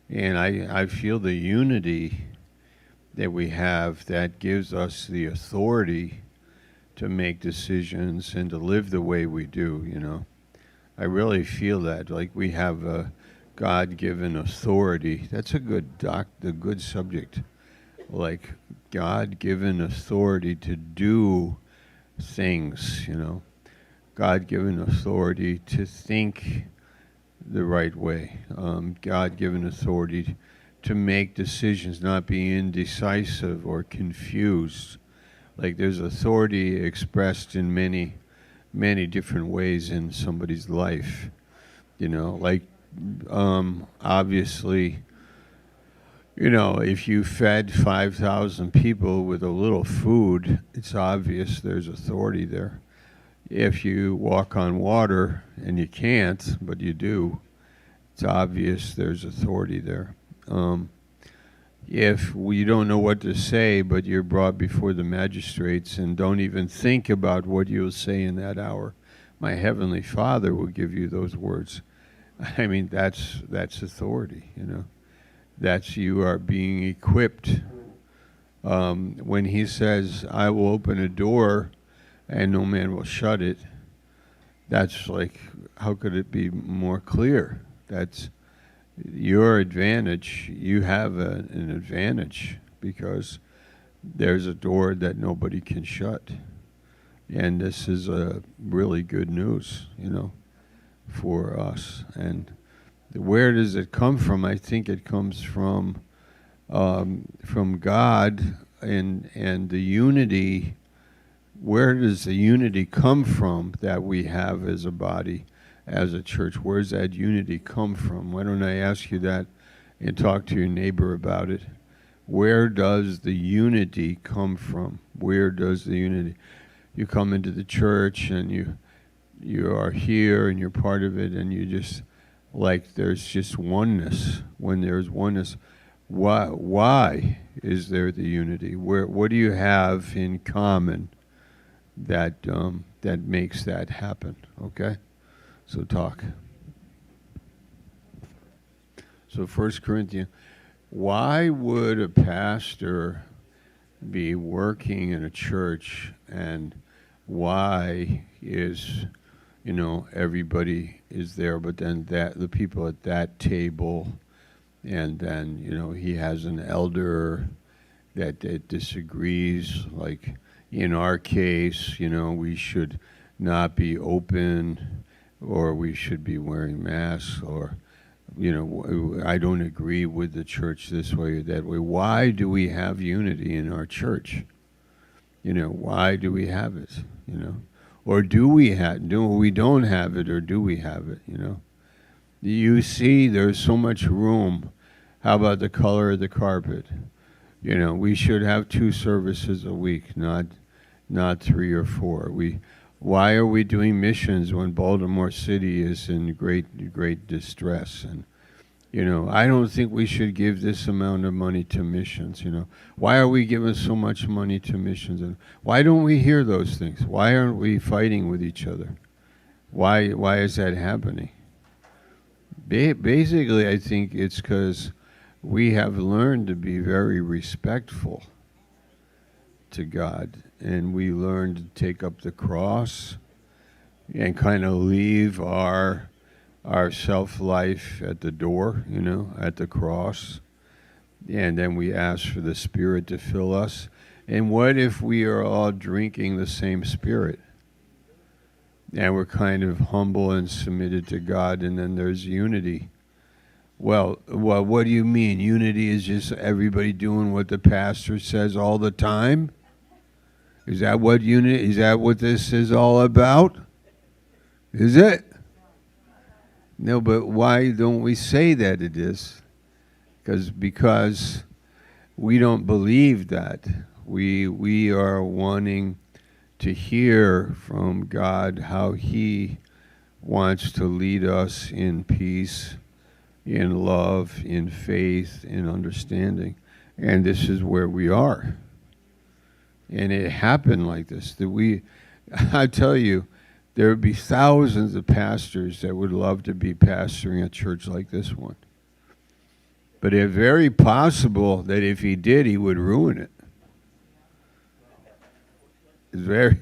And I feel the unity that we have that gives us the authority to make decisions and to live the way we do. I really feel that, like we have a God-given authority. That's a good subject. Like God-given authority to do things. God-given authority to think the right way. God-given authority to make decisions, not be indecisive or confused. Like there's authority expressed in many, many different ways in somebody's life. Like obviously, if you fed 5,000 people with a little food, it's obvious there's authority there. If you walk on water and you can't, but you do, it's obvious there's authority there. If you don't know what to say, but you're brought before the magistrates and don't even think about what you'll say in that hour, my heavenly Father will give you those words. I mean, that's authority. That's you are being equipped. When he says, I will open a door and no man will shut it, that's like, how could it be more clear? That's your advantage. You have an advantage because there's a door that nobody can shut. And this is a really good news, for us. And where does it come from? I think it comes from God and the unity. Where does the unity come from that we have as a body, as a church? Where does that unity come from? Why don't I ask you that and talk to your neighbor about it? Where does the unity come from? Where does the unity? You come into the church and you are here and you're part of it, and you just, like, there's just oneness. When there's oneness, why is there the unity? What do you have in common that makes that happen? Okay, so talk. So 1 Corinthians, why would a pastor be working in a church, and why is everybody is there, but then the people at that table, and then he has an elder that disagrees. Like in our case, we should not be open, or we should be wearing masks, or I don't agree with the church this way or that way. Why do we have unity in our church? Why do we have it? Or do we don't have it, or do we have it? You see, there's so much room. How about the color of the carpet? We should have 2 services a week, not 3 or 4. Why are we doing missions when Baltimore City is in great distress? And I don't think we should give this amount of money to missions. Why are we giving so much money to missions? And why don't we hear those things? Why aren't we fighting with each other? Why is that happening? Basically, I think it's because we have learned to be very respectful to God, and we learned to take up the cross and kind of leave our self-life at the door, at the cross. And then we ask for the Spirit to fill us. And what if we are all drinking the same Spirit? And we're kind of humble and submitted to God, and then there's unity. Well, what do you mean? Unity is just everybody doing what the pastor says all the time? Is that what this is all about? Is it? No, but why don't we say that it is? Because we don't believe that. We are wanting to hear from God how He wants to lead us in peace, in love, in faith, in understanding. And this is where we are. And it happened like this. I tell you, there would be thousands of pastors that would love to be pastoring a church like this one. But it's very possible that if he did, he would ruin it. It's very,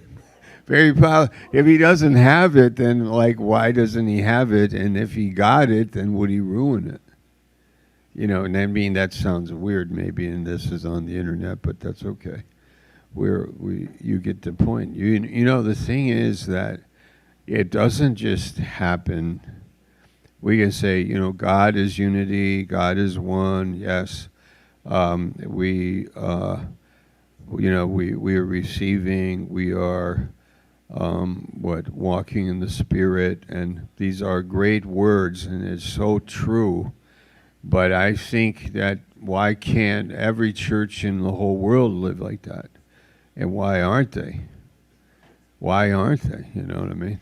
very possible. If he doesn't have it, then like, why doesn't he have it? And if he got it, then would he ruin it? You know, and I mean, that sounds weird maybe, and this is on the internet, but that's okay. You get the point. You know, the thing is that it doesn't just happen. We can say, you know, God is unity, God is one, yes. We are receiving, we are, walking in the Spirit, and these are great words, and it's so true. But I think that why can't every church in the whole world live like that? And why aren't they? Why aren't they? You know what I mean?